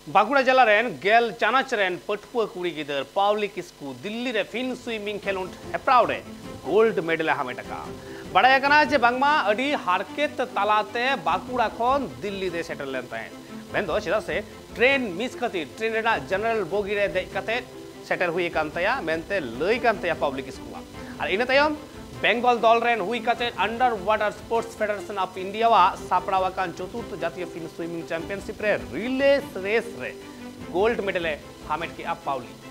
बांकुड़ा जिला रेन गेल चानाच रेन पटुआ कुड़ी गिदर पावली किस्कू दिल्ली रे फिन स्विमिंग खेलोंड हेप्राव रे गोल्ड मेडल हामेटका बड़ाय कना जे बांगमा अडी हारकेत तालाते बांकुड़ा खन दिल्ली दे सेटल लेन तहेन मेंदो चेदा से ट्रेन मिस खातिर ट्रेन रेना जनरल बोगी रे देख कते सेटल हुई कान तया मेनते लई कान तया पावली किस्कुआ और इना तयम बेंगल दल रेन हुई कते under water sports federation of India वा सापड़ावा कान चतुर्थ जातीय फिन स्विमिंग चैंपियनशिप रे रिले रेस रे गोल्ड मेडल हामेट की आप पावली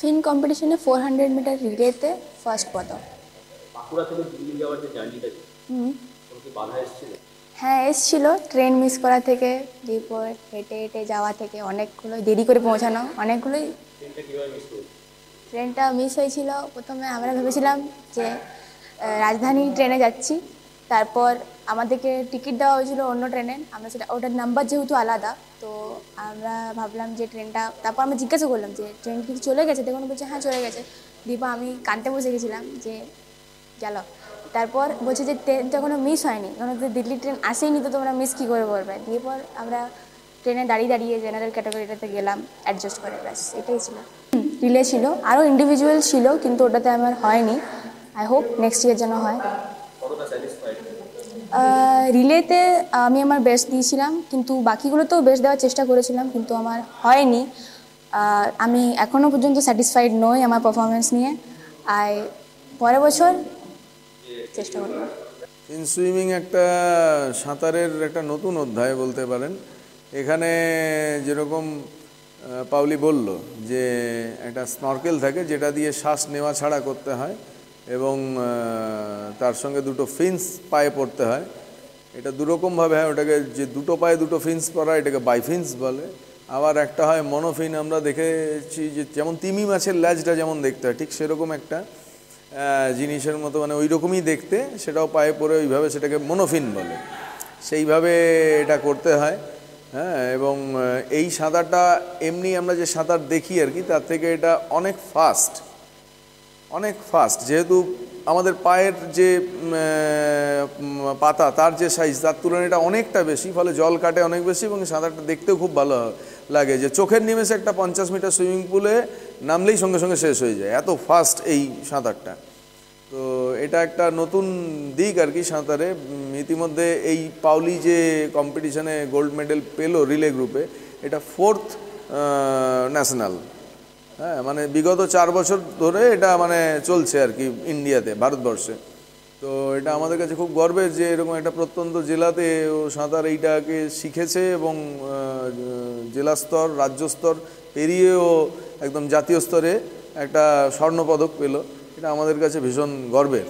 फिन कॉम्पिटिशने 400 मीटर रिलेते फार्स्ट पता বাঁকুড়া থেকে দিল্লি যাওয়ার যে জার্নিটা কোনো কি বাধা এসেছিল? হ্যাঁ এসেছিল ট্রেন মিস করা থেকে এরপর হেঁটে হেঁটে যাওয়া থেকে অনেকগুলো দেরি করে পৌঁছানো অনেকগুলোই ট্রেনটা কিভাবে মিস করলে? ট্রেনটা মিস হয়েছিল প্রথমে আমরা ভেবেছিলাম যে রাজধানী ট্রেনে যাচ্ছি তারপর আমাদেরকে টিকিট দেওয়া হয়েছিল অন্য ট্রেনের আমরা সেটা ওটার নাম্বার যেহেতু আলাদা তো আমরা ভাবলাম যে ট্রেনটা তারপর আমরা জিজ্ঞাসা করলাম যে ট্রেন কি চলে গেছে দেখুন বলছে হ্যাঁ চলে গেছে দীপা আমি কানতে বসে গেছিলাম যে গেল তারপর বলছে যে ট্রেনটা কোনো মিস হয়নি কারণ দিল্লি ট্রেন আসেইনি তো তোমরা মিস কী করে করবে দিয়ে পর আমরা ট্রেনে দাঁড়িয়ে দাঁড়িয়ে জেনারেল ক্যাটাগরিটাতে গেলাম অ্যাডজাস্ট করে ব্যাস এটাই ছিল রিলে ছিল আরও ইন্ডিভিজুয়াল ছিল কিন্তু ওটাতে আমার হয়নি আই হোপ নেক্সট ইয়ার যেন হয় কতটা স্যাটিসফাইড? রিলেতে আমি আমার বেস্ট দিয়েছিলাম কিন্তু বাকিগুলোতেও বেস্ট দেওয়ার চেষ্টা করেছিলাম কিন্তু আমার হয়নি আমি এখনও পর্যন্ত স্যাটিসফাইড নই আমার পারফরমেন্স নিয়ে আর পরের বছর চেষ্টা করব। ফিন সুইমিং একটা সাঁতারের একটা নতুন অধ্যায় বলতে পারেন। এখানে যেরকম পাউলি বলল যে একটা স্নরকেল থাকে যেটা দিয়ে শ্বাস নেওয়া ছাড়া করতে হয় এবং তার সঙ্গে দুটো ফিন্স পায়ে পড়তে হয়। এটা দুরকমভাবে হয়, ওটাকে যে দুটো পায়ে দুটো ফিন্স পরা এটাকে বাইফিন্স বলে। আবার একটা হয় মনোফিন, আমরা দেখেছি যে যেমন তিমি মাছের ল্যাজটা যেমন দেখতে হয় ঠিক সেরকম একটা জিনিসের মতো, মানে ওই রকমই দেখতে, সেটাও পায়ে পরে ওইভাবে সেটাকে মনোফিন বলে, সেইভাবে এটা করতে হয়। হ্যাঁ, এবং এই সাঁতারটা এমনি আমরা যে সাঁতার দেখি আর কি তার থেকে এটা অনেক ফাস্ট যেহেতু আমাদের পায়ের যে পাতা তার যে সাইজ তার তুলনায় এটা অনেকটা বেশি, ফলে জল কাটে অনেক বেশি এবং সাঁতারটা দেখতেও খুব ভালো লাগে। যে চোখের নিমেষে একটা 50 মিটার সুইমিং পুলে নামলেই সঙ্গে সঙ্গে শেষ হয়ে যায়, এত ফাস্ট এই সাঁতারটা। তো এটা একটা নতুন দিক আর কি সাঁতারে। ইতিমধ্যে এই পাউলি যে কম্পিটিশনে গোল্ড মেডেল পেল রিলে গ্রুপে, এটা 4th ন্যাশনাল। হ্যাঁ, মানে বিগত 4 বছর ধরে এটা মানে চলছে আর কি ইন্ডিয়াতে, ভারতবর্ষে। তো এটা আমাদের কাছে খুব গর্বের যে এরকম একটা প্রত্যন্ত জেলাতে ও সাঁতার এইটাকে শিখেছে এবং জেলা স্তর রাজ্য স্তর পেরিয়েও একদম জাতীয় স্তরে একটা স্বর্ণপদক পেল। এটা আমাদের কাছে ভীষণ গর্বের।